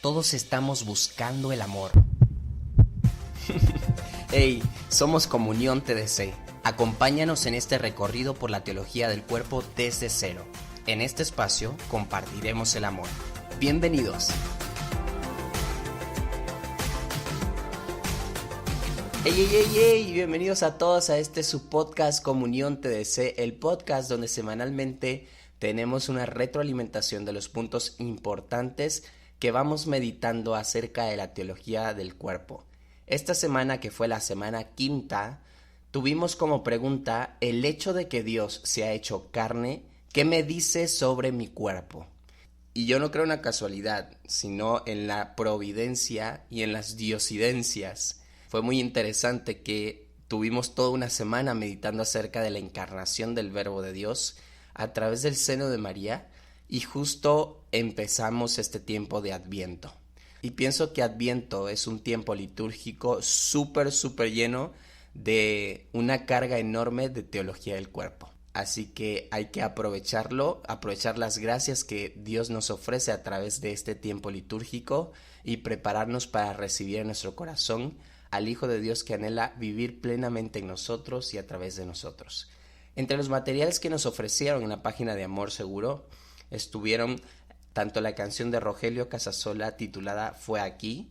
todos estamos buscando el amor. Hey, somos Comunión TDC. Acompáñanos en este recorrido por la teología del cuerpo desde cero. En este espacio compartiremos el amor. Bienvenidos. Hey, bienvenidos a todos a este su podcast Comunión TDC, el podcast donde semanalmente tenemos una retroalimentación de los puntos importantes que vamos meditando acerca de la teología del cuerpo. Esta semana, que fue la semana quinta, tuvimos como pregunta: el hecho de que Dios se ha hecho carne, ¿qué me dice sobre mi cuerpo? Y yo no creo en la casualidad, sino en la providencia y en las diosidencias. Fue muy interesante que tuvimos toda una semana meditando acerca de la encarnación del Verbo de Dios a través del seno de María, y justo empezamos este tiempo de Adviento. Y pienso que Adviento es un tiempo litúrgico súper lleno de una carga enorme de teología del cuerpo. Así que hay que aprovecharlo, aprovechar las gracias que Dios nos ofrece a través de este tiempo litúrgico y prepararnos para recibir en nuestro corazón al Hijo de Dios que anhela vivir plenamente en nosotros y a través de nosotros. Entre los materiales que nos ofrecieron en la página de Amor Seguro estuvieron tanto la canción de Rogelio Casasola titulada Fue aquí,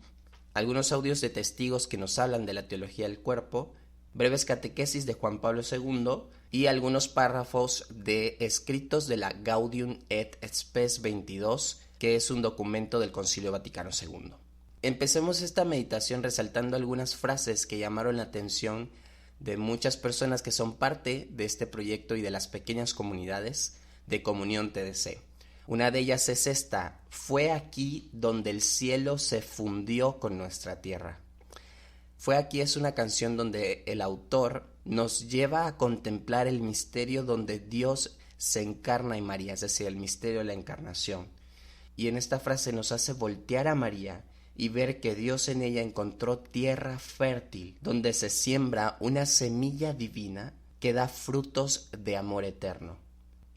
algunos audios de testigos que nos hablan de la teología del cuerpo, breves catequesis de Juan Pablo II y algunos párrafos de escritos de la Gaudium et Spes 22, que es un documento del Concilio Vaticano II. Empecemos esta meditación resaltando algunas frases que llamaron la atención de muchas personas que son parte de este proyecto y de las pequeñas comunidades de Comunión TDC. Una de ellas es esta: fue aquí donde el cielo se fundió con nuestra tierra. Fue aquí es una canción donde el autor nos lleva a contemplar el misterio donde Dios se encarna en María, es decir, el misterio de la encarnación. Y en esta frase nos hace voltear a María y ver que Dios en ella encontró tierra fértil, donde se siembra una semilla divina que da frutos de amor eterno.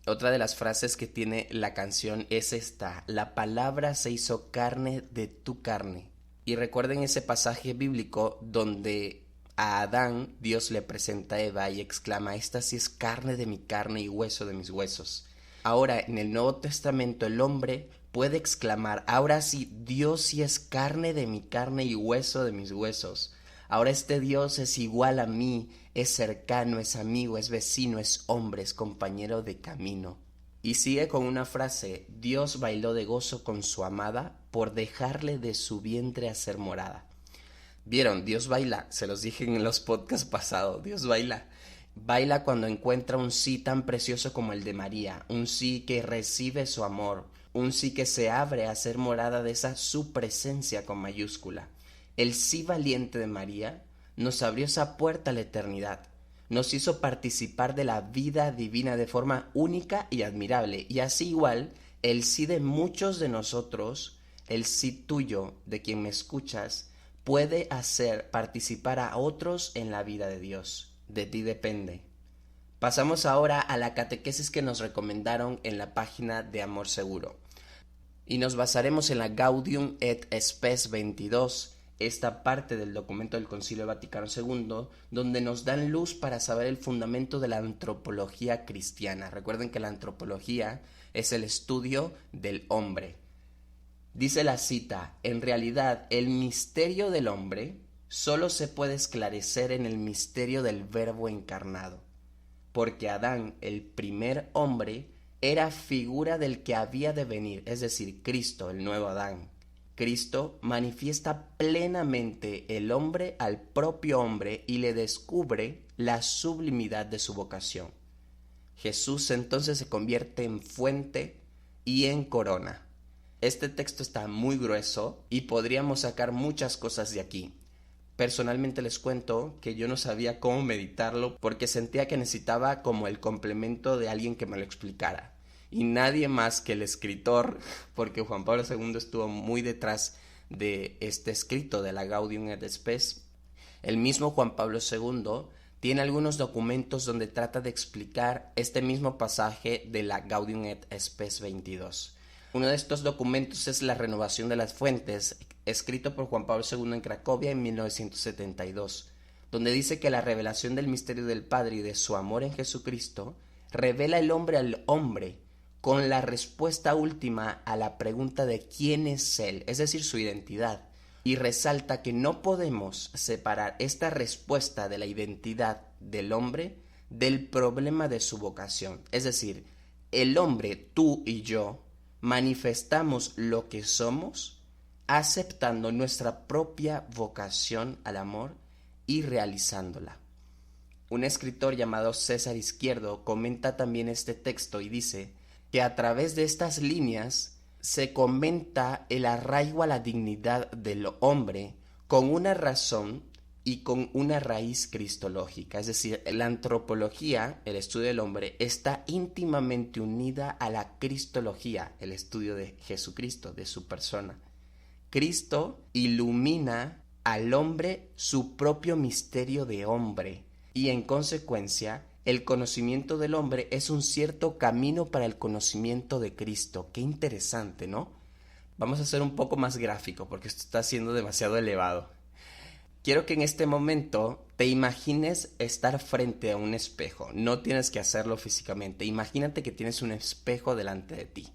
Otra de las frases que tiene la canción es esta: la palabra se hizo carne de tu carne. Y recuerden ese pasaje bíblico donde a Adán Dios le presenta a Eva y exclama: esta sí es carne de mi carne y hueso de mis huesos. Ahora en el Nuevo Testamento el hombre puede exclamar: ahora sí, Dios sí es carne de mi carne y hueso de mis huesos. Ahora este Dios es igual a mí, es cercano, es amigo, es vecino, es hombre, es compañero de camino. Y sigue con una frase: Dios bailó de gozo con su amada por dejarle de su vientre hacer morada. ¿Vieron? Dios baila, se los dije en los podcasts pasados, Dios baila. Baila cuando encuentra un sí tan precioso como el de María, un sí que recibe su amor, un sí que se abre a ser morada de esa su presencia con mayúscula. El sí valiente de María nos abrió esa puerta a la eternidad, nos hizo participar de la vida divina de forma única y admirable, y así igual el sí de muchos de nosotros, el sí tuyo, de quien me escuchas, puede hacer participar a otros en la vida de Dios. De ti depende. Pasamos ahora a la catequesis que nos recomendaron en la página de Amor Seguro. Y nos basaremos en la Gaudium et Spes 22, esta parte del documento del Concilio Vaticano II, donde nos dan luz para saber el fundamento de la antropología cristiana. Recuerden que la antropología es el estudio del hombre. Dice la cita: en realidad el misterio del hombre solo se puede esclarecer en el misterio del Verbo encarnado, porque Adán, el primer hombre, era figura del que había de venir, es decir, Cristo, el nuevo Adán. Cristo manifiesta plenamente el hombre al propio hombre y le descubre la sublimidad de su vocación. Jesús entonces se convierte en fuente y en corona. Este texto está muy grueso y podríamos sacar muchas cosas de aquí. Personalmente les cuento que yo no sabía cómo meditarlo porque sentía que necesitaba como el complemento de alguien que me lo explicara. Y nadie más que el escritor, porque Juan Pablo II estuvo muy detrás de este escrito de la Gaudium et Spes. El mismo Juan Pablo II tiene algunos documentos donde trata de explicar este mismo pasaje de la Gaudium et Spes 22. Uno de estos documentos es La Renovación de las Fuentes, escrito por Juan Pablo II en Cracovia en 1972, donde dice que la revelación del misterio del Padre y de su amor en Jesucristo revela el hombre al hombre con la respuesta última a la pregunta de quién es Él, es decir, su identidad, y resalta que no podemos separar esta respuesta de la identidad del hombre del problema de su vocación. Es decir, el hombre, tú y yo, manifestamos lo que somos aceptando nuestra propia vocación al amor y realizándola. Un escritor llamado César Izquierdo comenta también este texto y dice que a través de estas líneas se comenta el arraigo a la dignidad del hombre con una razón y con una raíz cristológica. Es decir, la antropología, el estudio del hombre, está íntimamente unida a la cristología, el estudio de Jesucristo, de su persona. Cristo ilumina al hombre su propio misterio de hombre y en consecuencia el conocimiento del hombre es un cierto camino para el conocimiento de Cristo. Qué interesante, ¿no? Vamos a hacer un poco más gráfico porque esto está siendo demasiado elevado. Quiero que en este momento te imagines estar frente a un espejo. No tienes que hacerlo físicamente. Imagínate que tienes un espejo delante de ti.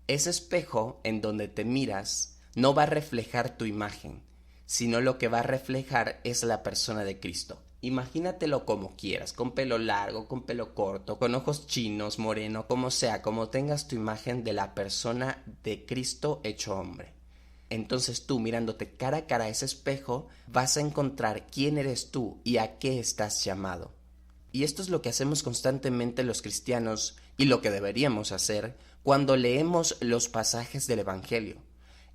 Ese espejo en donde te miras no va a reflejar tu imagen, sino lo que va a reflejar es la persona de Cristo. Imagínatelo como quieras, con pelo largo, con pelo corto, con ojos chinos, moreno, como sea, como tengas tu imagen de la persona de Cristo hecho hombre. Entonces tú, mirándote cara a cara a ese espejo, vas a encontrar quién eres tú y a qué estás llamado. Y esto es lo que hacemos constantemente los cristianos y lo que deberíamos hacer cuando leemos los pasajes del Evangelio.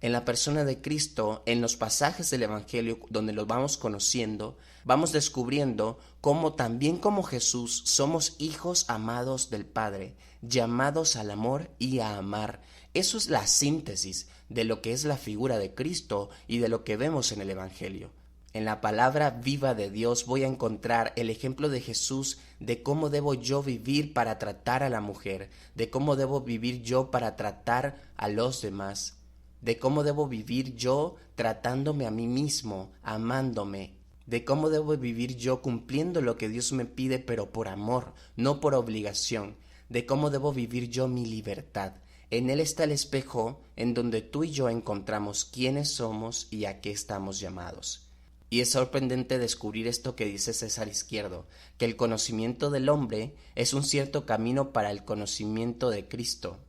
En la persona de Cristo, en los pasajes del Evangelio donde los vamos conociendo, vamos descubriendo cómo también como Jesús somos hijos amados del Padre, llamados al amor y a amar. Eso es la síntesis de lo que es la figura de Cristo y de lo que vemos en el Evangelio. En la palabra viva de Dios voy a encontrar el ejemplo de Jesús de cómo debo yo vivir para tratar a la mujer, de cómo debo vivir yo para tratar a los demás, de cómo debo vivir yo tratándome a mí mismo, amándome, de cómo debo vivir yo cumpliendo lo que Dios me pide pero por amor, no por obligación, de cómo debo vivir yo mi libertad. En Él está el espejo en donde tú y yo encontramos quiénes somos y a qué estamos llamados. Y es sorprendente descubrir esto que dice César Izquierdo, que el conocimiento del hombre es un cierto camino para el conocimiento de Cristo.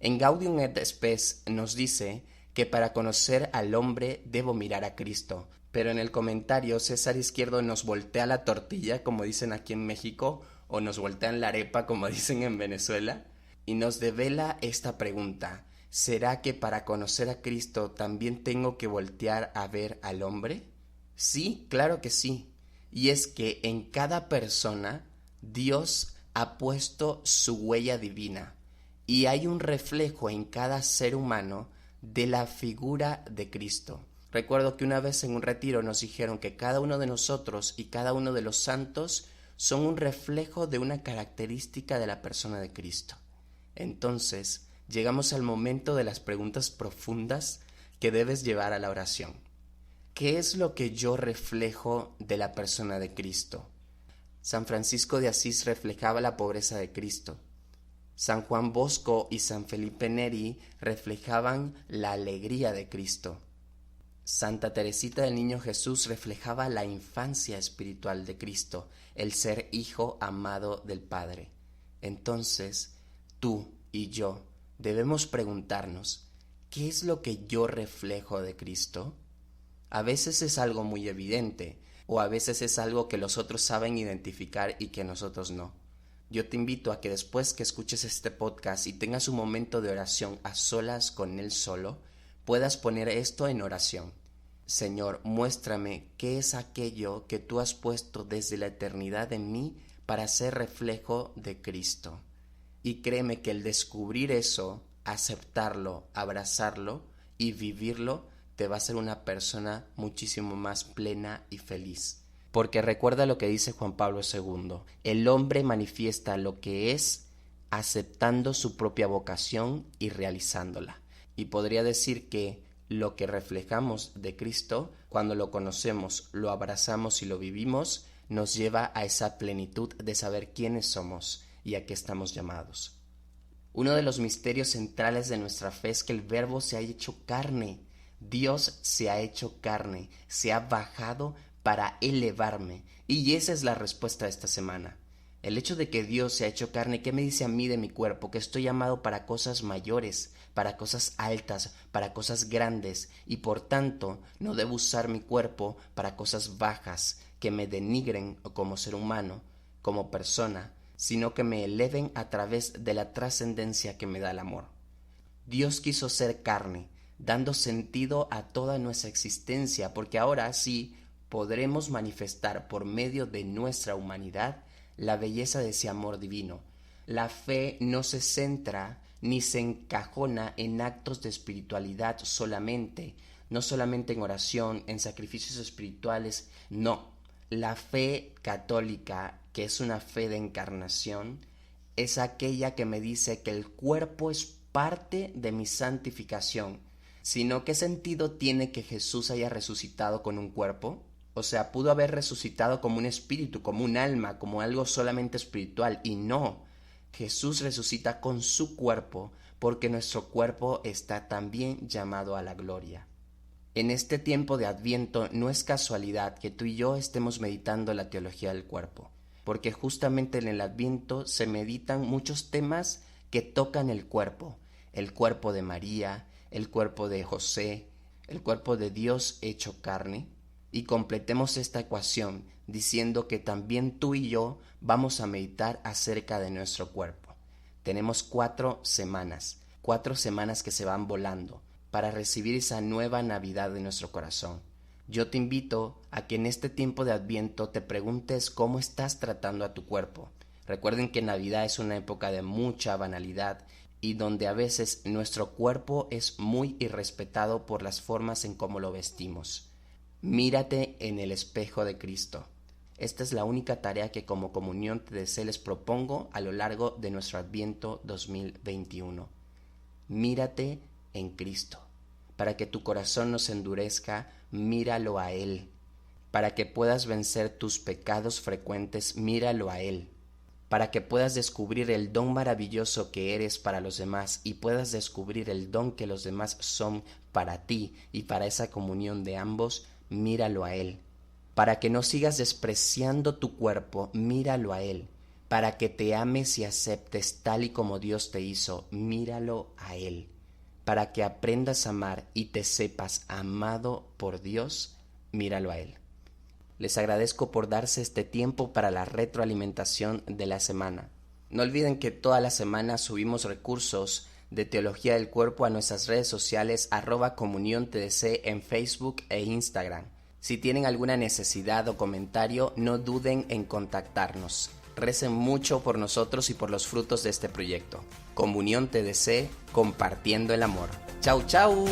En Gaudium et Spes nos dice que para conocer al hombre debo mirar a Cristo, pero en el comentario César Izquierdo nos voltea la tortilla, como dicen aquí en México, o nos voltean la arepa, como dicen en Venezuela, y nos devela esta pregunta: ¿será que para conocer a Cristo también tengo que voltear a ver al hombre? Sí, claro que sí. Y es que en cada persona Dios ha puesto su huella divina y hay un reflejo en cada ser humano de la figura de Cristo. Recuerdo que una vez en un retiro nos dijeron que cada uno de nosotros y cada uno de los santos son un reflejo de una característica de la persona de Cristo. Entonces, llegamos al momento de las preguntas profundas que debes llevar a la oración. ¿Qué es lo que yo reflejo de la persona de Cristo? San Francisco de Asís reflejaba la pobreza de Cristo. San Juan Bosco y San Felipe Neri reflejaban la alegría de Cristo. Santa Teresita del Niño Jesús reflejaba la infancia espiritual de Cristo, el ser hijo amado del Padre. Entonces, tú y yo debemos preguntarnos, ¿qué es lo que yo reflejo de Cristo? A veces es algo muy evidente, o a veces es algo que los otros saben identificar y que nosotros no. Yo te invito a que después que escuches este podcast y tengas un momento de oración a solas con Él solo, puedas poner esto en oración. Señor, muéstrame qué es aquello que tú has puesto desde la eternidad en mí para ser reflejo de Cristo. Y créeme que el descubrir eso, aceptarlo, abrazarlo y vivirlo, te va a hacer una persona muchísimo más plena y feliz. Porque recuerda lo que dice Juan Pablo II, el hombre manifiesta lo que es aceptando su propia vocación y realizándola. Y podría decir que lo que reflejamos de Cristo, cuando lo conocemos, lo abrazamos y lo vivimos, nos lleva a esa plenitud de saber quiénes somos y a qué estamos llamados. Uno de los misterios centrales de nuestra fe es que el Verbo se ha hecho carne. Dios se ha hecho carne, se ha bajado para elevarme. Y esa es la respuesta de esta semana. El hecho de que Dios se ha hecho carne, ¿qué me dice a mí de mi cuerpo? Que estoy llamado para cosas mayores, para cosas altas, para cosas grandes, y por tanto no debo usar mi cuerpo para cosas bajas que me denigren como ser humano, como persona, sino que me eleven a través de la trascendencia que me da el amor. Dios quiso ser carne, dando sentido a toda nuestra existencia, porque ahora sí podremos manifestar por medio de nuestra humanidad la belleza de ese amor divino. La fe no se centra ni se encajona en actos de espiritualidad solamente, no solamente en oración, en sacrificios espirituales, no. La fe católica, que es una fe de encarnación, es aquella que me dice que el cuerpo es parte de mi santificación. Sino, ¿qué sentido tiene que Jesús haya resucitado con un cuerpo? O sea, pudo haber resucitado como un espíritu, como un alma, como algo solamente espiritual, y no. Jesús resucita con su cuerpo, porque nuestro cuerpo está también llamado a la gloria. En este tiempo de Adviento no es casualidad que tú y yo estemos meditando la teología del cuerpo, porque justamente en el Adviento se meditan muchos temas que tocan el cuerpo de María, el cuerpo de José, el cuerpo de Dios hecho carne, y completemos esta ecuación diciendo que también tú y yo vamos a meditar acerca de nuestro cuerpo. Tenemos 4 semanas que se van volando para recibir esa nueva Navidad de nuestro corazón. Yo te invito a que en este tiempo de Adviento te preguntes cómo estás tratando a tu cuerpo. Recuerden que Navidad es una época de mucha banalidad y donde a veces nuestro cuerpo es muy irrespetado por las formas en cómo lo vestimos. Mírate en el espejo de Cristo. Esta es la única tarea que como Comunión TDC les propongo a lo largo de nuestro Adviento 2021. Mírate en Cristo. Para que tu corazón no se endurezca, míralo a Él. Para que puedas vencer tus pecados frecuentes, míralo a Él. Para que puedas descubrir el don maravilloso que eres para los demás y puedas descubrir el don que los demás son para ti y para esa comunión de ambos, míralo a Él. Para que no sigas despreciando tu cuerpo, míralo a Él. Para que te ames y aceptes tal y como Dios te hizo, míralo a Él. Para que aprendas a amar y te sepas amado por Dios, míralo a Él. Les agradezco por darse este tiempo para la retroalimentación de la semana. No olviden que toda la semana subimos recursos de Teología del Cuerpo a nuestras redes sociales @comuniontdc en Facebook e Instagram. Si tienen alguna necesidad o comentario, no duden en contactarnos. Recen mucho por nosotros y por los frutos de este proyecto. Comunión TDC, compartiendo el amor. ¡Chau, chau!